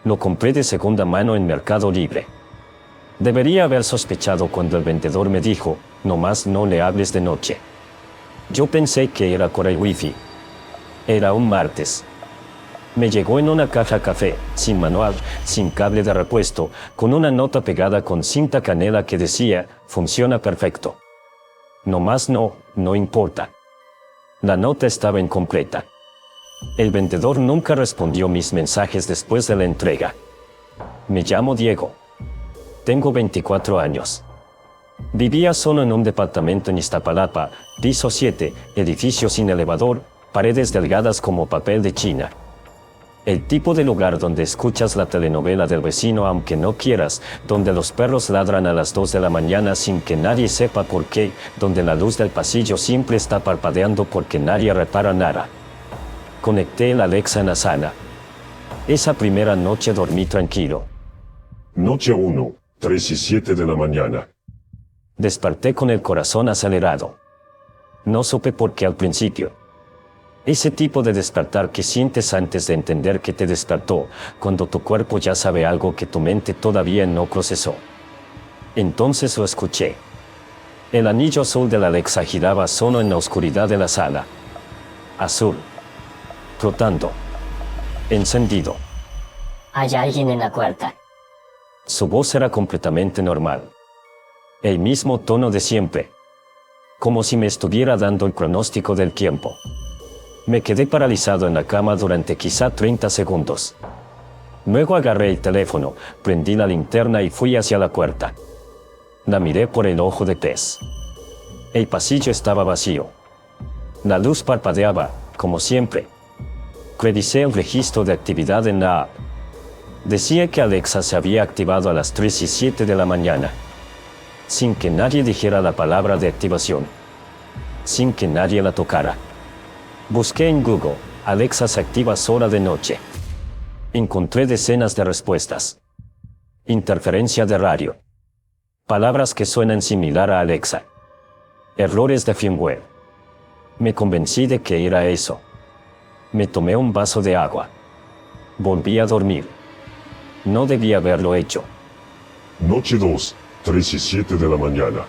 Lo compré de segunda mano en Mercado Libre. Debería haber sospechado cuando el vendedor me dijo, nomás no le hables de noche. Yo pensé que era Corel Wi-Fi. Era un martes. Me llegó en una caja café, sin manual, sin cable de repuesto, con una nota pegada con cinta canela que decía, funciona perfecto. Nomás no importa. La nota estaba incompleta. El vendedor nunca respondió mis mensajes después de la entrega. Me llamo Diego. Tengo 24 años. Vivía solo en un departamento en Iztapalapa, piso 7, edificio sin elevador, paredes delgadas como papel de China. El tipo de lugar donde escuchas la telenovela del vecino aunque no quieras, donde los perros ladran a las 2 de la mañana sin que nadie sepa por qué, donde la luz del pasillo siempre está parpadeando porque nadie repara nada. Conecté el Alexa en la sala. Esa primera noche dormí tranquilo. Noche 1, 3 y 7 de la mañana. Desperté con el corazón acelerado. No supe por qué al principio. Ese tipo de despertar que sientes antes de entender que te despertó, cuando tu cuerpo ya sabe algo que tu mente todavía no procesó. Entonces lo escuché. El anillo azul de la Alexa giraba solo en la oscuridad de la sala. Azul. Flotando. Encendido. Hay alguien en la puerta. Su voz era completamente normal. El mismo tono de siempre. Como si me estuviera dando el pronóstico del tiempo. Me quedé paralizado en la cama durante quizá 30 segundos. Luego agarré el teléfono, prendí la linterna y fui hacia la puerta. La miré por el ojo de pez. El pasillo estaba vacío. La luz parpadeaba, como siempre. Revisé el registro de actividad en la app. Decía que Alexa se había activado a las 3 y 7 de la mañana. Sin que nadie dijera la palabra de activación. Sin que nadie la tocara. Busqué en Google, Alexa se activa sola de noche. Encontré decenas de respuestas. Interferencia de radio. Palabras que suenan similar a Alexa. Errores de firmware. Me convencí de que era eso. Me tomé un vaso de agua. Volví a dormir. No debía haberlo hecho. Noche 2, 3 y 7 de la mañana.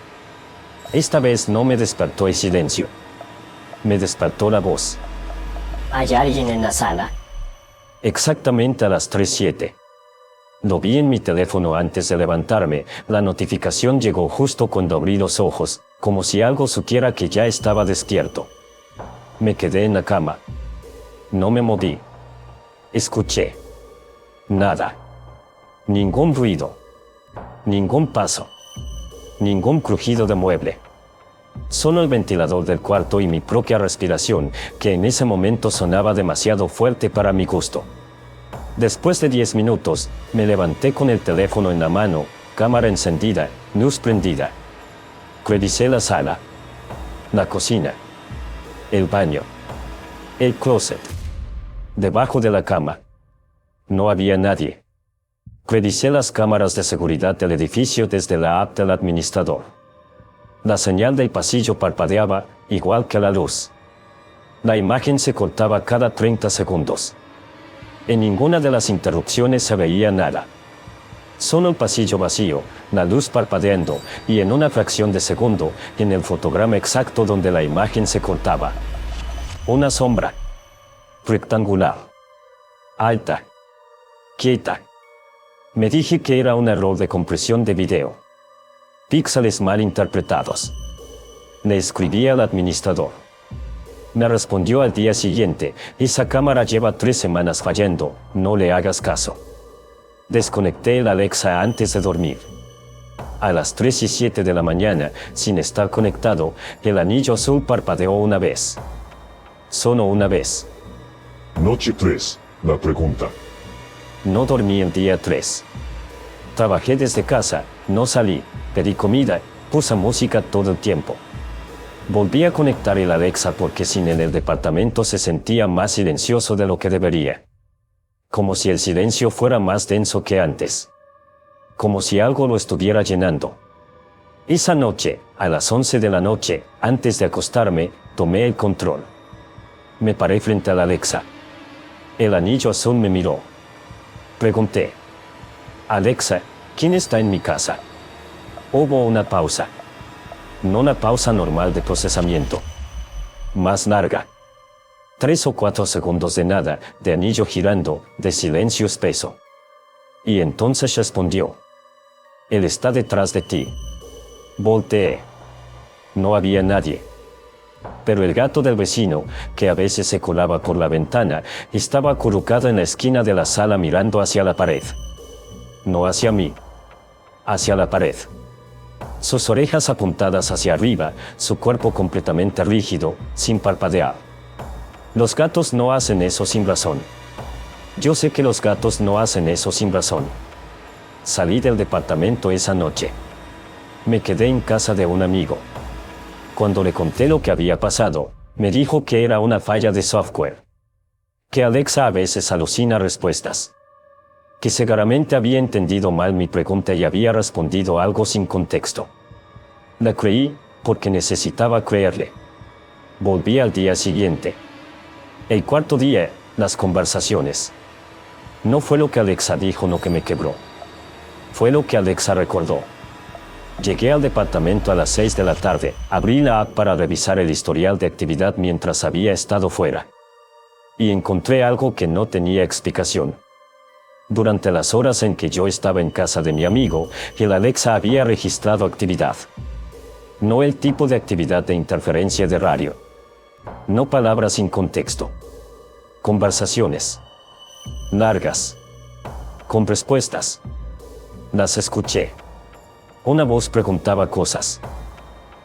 Esta vez no me despertó el silencio. Me despertó la voz. Hay alguien en la sala. Exactamente a las 3:07. Lo vi en mi teléfono antes de levantarme, la notificación llegó justo cuando abrí los ojos, como si algo supiera que ya estaba despierto. Me quedé en la cama. No me moví. Escuché. Nada. Ningún ruido. Ningún paso. Ningún crujido de mueble. Solo el ventilador del cuarto y mi propia respiración, que en ese momento sonaba demasiado fuerte para mi gusto. Después de 10 minutos, me levanté con el teléfono en la mano, cámara encendida, luz prendida. Revisé la sala, la cocina, el baño, el closet, debajo de la cama. No había nadie. Revisé las cámaras de seguridad del edificio desde la app del administrador. La señal del pasillo parpadeaba, igual que la luz. La imagen se cortaba cada 30 segundos. En ninguna de las interrupciones se veía nada. Solo el pasillo vacío, la luz parpadeando, y en una fracción de segundo, en el fotograma exacto donde la imagen se cortaba. Una sombra. Rectangular. Alta. Quieta. Me dije que era un error de compresión de video. Píxeles mal interpretados. Le escribí al administrador. Me respondió al día siguiente, esa cámara lleva 3 semanas fallando, no le hagas caso. Desconecté el Alexa antes de dormir. A las 3:07 de la mañana, sin estar conectado, el anillo azul parpadeó una vez. Solo una vez. Noche 3, la pregunta. No dormí el día 3. Trabajé desde casa, no salí, pedí comida, puse música todo el tiempo. Volví a conectar el Alexa porque sin él el departamento se sentía más silencioso de lo que debería. Como si el silencio fuera más denso que antes. Como si algo lo estuviera llenando. Esa noche, a las 11 de la noche, antes de acostarme, tomé el control. Me paré frente al Alexa. El anillo azul me miró. Pregunté. Alexa, ¿quién está en mi casa? Hubo una pausa. No una pausa normal de procesamiento. Más larga. 3 o 4 segundos de nada, de anillo girando, de silencio espeso. Y entonces respondió. Él está detrás de ti. Volteé. No había nadie. Pero el gato del vecino, que a veces se colaba por la ventana, estaba acurrucado en la esquina de la sala mirando hacia la pared. No hacia mí. Hacia la pared. Sus orejas apuntadas hacia arriba, su cuerpo completamente rígido, sin parpadear. Los gatos no hacen eso sin razón. Yo sé que los gatos no hacen eso sin razón. Salí del departamento esa noche. Me quedé en casa de un amigo. Cuando le conté lo que había pasado, me dijo que era una falla de software. Que Alexa a veces alucina respuestas. Que seguramente había entendido mal mi pregunta y había respondido algo sin contexto. La creí, porque necesitaba creerle. Volví al día siguiente. El cuarto día, las conversaciones. No fue lo que Alexa dijo lo que me quebró. Fue lo que Alexa recordó. Llegué al departamento a las 6 de la tarde, abrí la app para revisar el historial de actividad mientras había estado fuera. Y encontré algo que no tenía explicación. Durante las horas en que yo estaba en casa de mi amigo, el Alexa había registrado actividad. No el tipo de actividad de interferencia de radio. No palabras sin contexto. Conversaciones. Largas. Con respuestas. Las escuché. Una voz preguntaba cosas.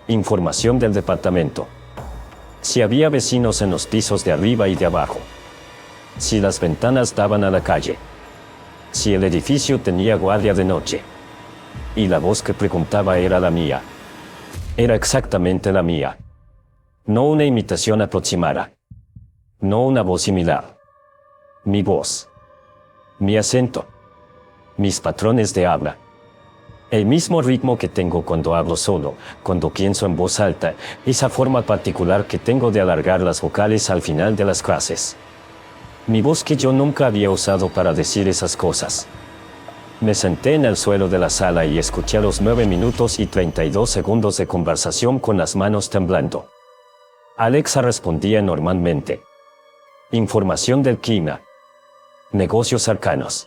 Información del departamento. Si había vecinos en los pisos de arriba y de abajo. Si las ventanas daban a la calle. Si el edificio tenía guardia de noche. Y la voz que preguntaba era la mía. Era exactamente la mía. No una imitación aproximada. No una voz similar. Mi voz. Mi acento. Mis patrones de habla. El mismo ritmo que tengo cuando hablo solo, cuando pienso en voz alta, esa forma particular que tengo de alargar las vocales al final de las frases. Mi voz que yo nunca había usado para decir esas cosas. Me senté en el suelo de la sala y escuché los 9 minutos y 32 segundos de conversación con las manos temblando. Alexa respondía normalmente. Información del clima. Negocios cercanos.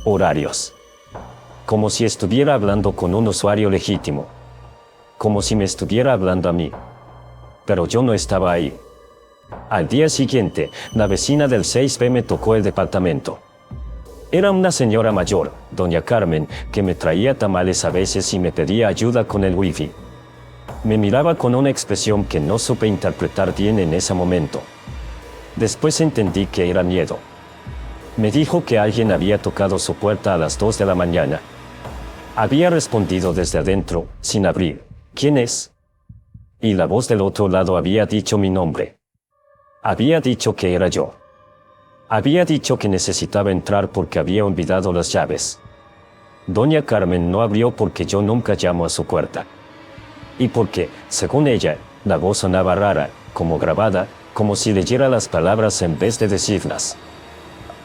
Horarios. Como si estuviera hablando con un usuario legítimo. Como si me estuviera hablando a mí. Pero yo no estaba ahí. Al día siguiente, la vecina del 6B me tocó el departamento. Era una señora mayor, doña Carmen, que me traía tamales a veces y me pedía ayuda con el wifi. Me miraba con una expresión que no supe interpretar bien en ese momento. Después entendí que era miedo. Me dijo que alguien había tocado su puerta a las 2 de la mañana. Había respondido desde adentro, sin abrir, ¿quién es? Y la voz del otro lado había dicho mi nombre. Había dicho que era yo. Había dicho que necesitaba entrar porque había olvidado las llaves. Doña Carmen no abrió porque yo nunca llamo a su puerta. Y porque, según ella, la voz sonaba rara, como grabada, como si leyera las palabras en vez de decirlas.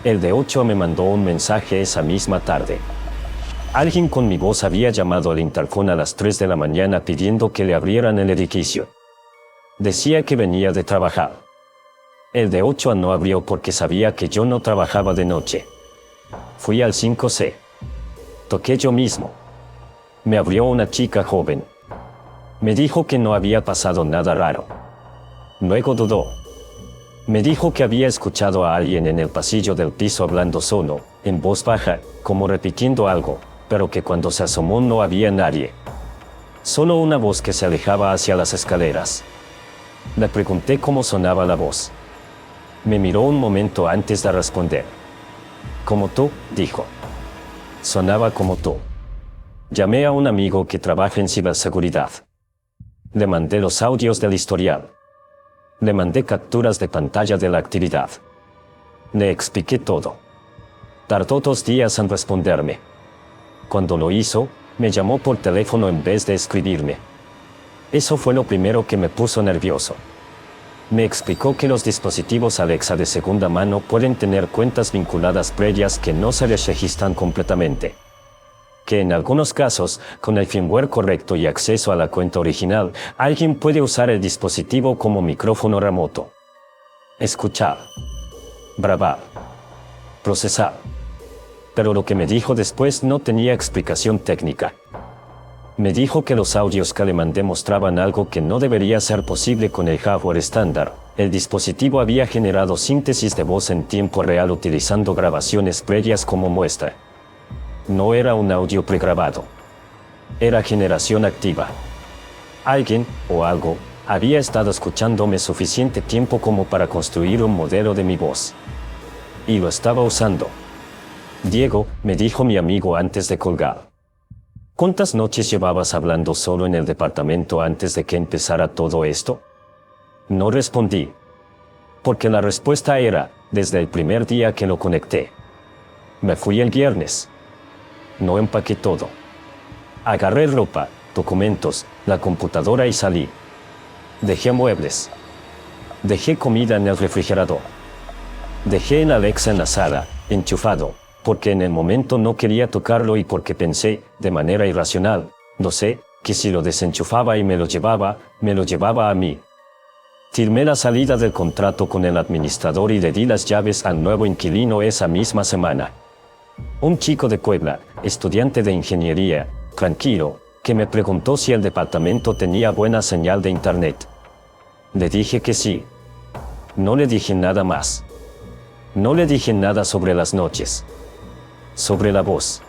El de 8 me mandó un mensaje esa misma tarde. Alguien con mi voz había llamado al interfón a las 3 de la mañana pidiendo que le abrieran el edificio. Decía que venía de trabajar. El de 8 no abrió porque sabía que yo no trabajaba de noche. Fui al 5C. Toqué yo mismo. Me abrió una chica joven. Me dijo que no había pasado nada raro. Luego dudó. Me dijo que había escuchado a alguien en el pasillo del piso hablando solo, en voz baja, como repitiendo algo, pero que cuando se asomó no había nadie. Solo una voz que se alejaba hacia las escaleras. Le pregunté cómo sonaba la voz. Me miró un momento antes de responder. Como tú, dijo. Sonaba como tú. Llamé a un amigo que trabaja en ciberseguridad. Le mandé los audios del historial. Le mandé capturas de pantalla de la actividad. Le expliqué todo. Tardó 2 días en responderme. Cuando lo hizo, me llamó por teléfono en vez de escribirme. Eso fue lo primero que me puso nervioso. Me explicó que los dispositivos Alexa de segunda mano pueden tener cuentas vinculadas previas que no se les registran completamente. Que en algunos casos, con el firmware correcto y acceso a la cuenta original, alguien puede usar el dispositivo como micrófono remoto. Escuchar. Grabar. Procesar. Pero lo que me dijo después no tenía explicación técnica. Me dijo que los audios que le mandé mostraban algo que no debería ser posible con el hardware estándar. El dispositivo había generado síntesis de voz en tiempo real utilizando grabaciones previas como muestra. No era un audio pregrabado. Era generación activa. Alguien, o algo, había estado escuchándome suficiente tiempo como para construir un modelo de mi voz. Y lo estaba usando. Diego, me dijo mi amigo antes de colgar. ¿Cuántas noches llevabas hablando solo en el departamento antes de que empezara todo esto? No respondí. Porque la respuesta era, desde el primer día que lo conecté. Me fui el viernes. No empaqué todo. Agarré ropa, documentos, la computadora y salí. Dejé muebles. Dejé comida en el refrigerador. Dejé el Alexa en la sala, enchufado, porque en el momento no quería tocarlo y porque pensé, de manera irracional, no sé, que si lo desenchufaba y me lo llevaba a mí. Firmé la salida del contrato con el administrador y le di las llaves al nuevo inquilino esa misma semana. Un chico de Puebla, estudiante de ingeniería, tranquilo, que me preguntó si el departamento tenía buena señal de internet. Le dije que sí. No le dije nada más. No le dije nada sobre las noches. Sobre la voz.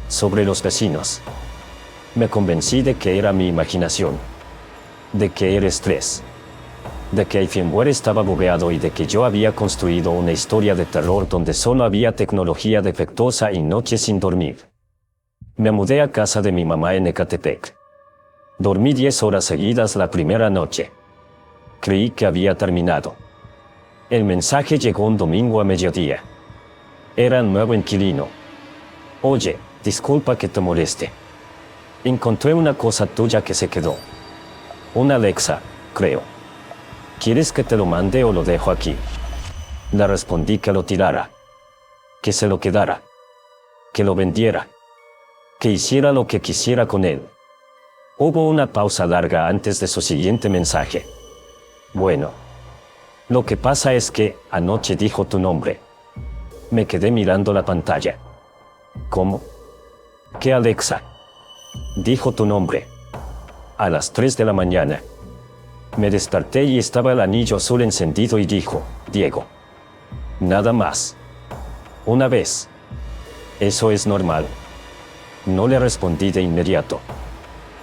Sobre los vecinos. Me convencí de que era mi imaginación. De que era estrés. De que el firmware estaba bugueado y de que yo había construido una historia de terror donde solo había tecnología defectuosa y noches sin dormir. Me mudé a casa de mi mamá en Ecatepec. Dormí 10 horas seguidas la primera noche. Creí que había terminado. El mensaje llegó un domingo a mediodía. Era el nuevo inquilino. Oye, disculpa que te moleste. Encontré una cosa tuya que se quedó. Una Alexa, creo. ¿Quieres que te lo mande o lo dejo aquí? Le respondí que lo tirara. Que se lo quedara. Que lo vendiera. Que hiciera lo que quisiera con él. Hubo una pausa larga antes de su siguiente mensaje. Bueno. Lo que pasa es que, anoche dijo tu nombre. Me quedé mirando la pantalla. ¿Cómo? ¿Qué Alexa? Dijo tu nombre. A las 3 de la mañana. Me desperté y estaba el anillo azul encendido y dijo, Diego. Nada más. Una vez. Eso es normal. No le respondí de inmediato.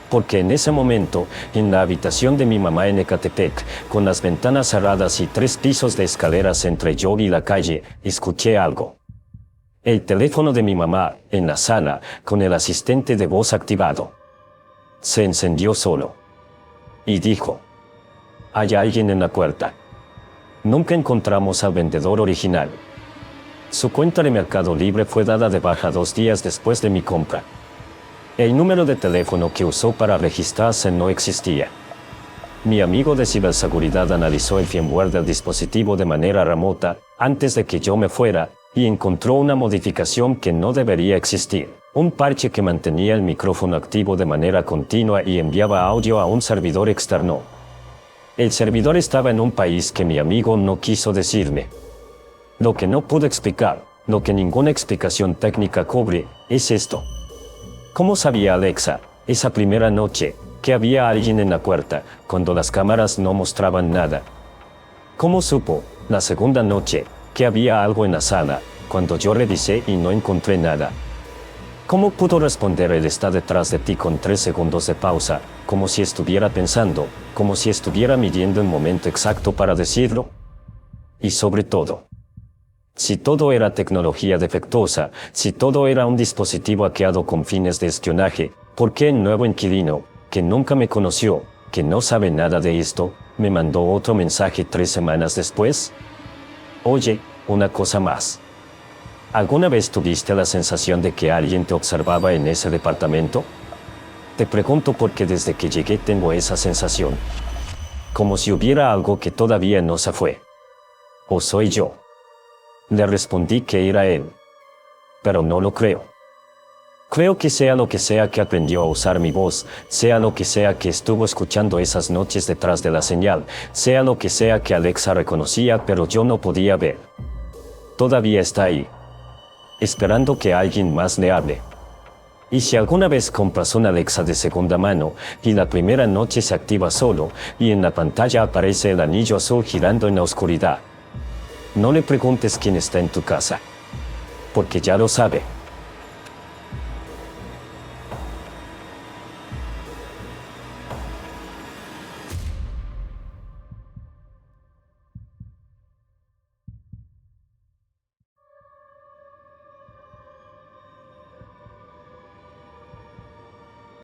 Porque en ese momento, en la habitación de mi mamá en Ecatepec, con las ventanas cerradas y 3 pisos de escaleras entre yo y la calle, escuché algo. El teléfono de mi mamá, en la sala, con el asistente de voz activado. Se encendió solo. Y dijo, hay alguien en la puerta. Nunca encontramos al vendedor original. Su cuenta de Mercado Libre fue dada de baja 2 días después de mi compra. El número de teléfono que usó para registrarse no existía. Mi amigo de ciberseguridad analizó el firmware del dispositivo de manera remota, antes de que yo me fuera, y encontró una modificación que no debería existir. Un parche que mantenía el micrófono activo de manera continua y enviaba audio a un servidor externo. El servidor estaba en un país que mi amigo no quiso decirme. Lo que no pude explicar, lo que ninguna explicación técnica cubre, es esto. ¿Cómo sabía Alexa, esa primera noche, que había alguien en la puerta, cuando las cámaras no mostraban nada? ¿Cómo supo, la segunda noche, que había algo en la sala, cuando yo revisé y no encontré nada? ¿Cómo pudo responder él está detrás de ti con 3 segundos de pausa, como si estuviera pensando, como si estuviera midiendo el momento exacto para decirlo? Y sobre todo, si todo era tecnología defectuosa, si todo era un dispositivo hackeado con fines de espionaje, ¿por qué el nuevo inquilino, que nunca me conoció, que no sabe nada de esto, me mandó otro mensaje 3 semanas después? Oye, una cosa más. ¿Alguna vez tuviste la sensación de que alguien te observaba en ese departamento? Te pregunto porque desde que llegué tengo esa sensación. como si hubiera algo que todavía no se fue. ¿O soy yo? Le respondí que era él. Pero no lo creo. Creo que sea lo que sea que aprendió a usar mi voz, sea lo que sea que estuvo escuchando esas noches detrás de la señal, sea lo que sea que Alexa reconocía pero yo no podía ver. Todavía está ahí, esperando que alguien más le hable. Y si alguna vez compras una Alexa de segunda mano, y la primera noche se activa solo, y en la pantalla aparece el anillo azul girando en la oscuridad, no le preguntes quién está en tu casa, porque ya lo sabe.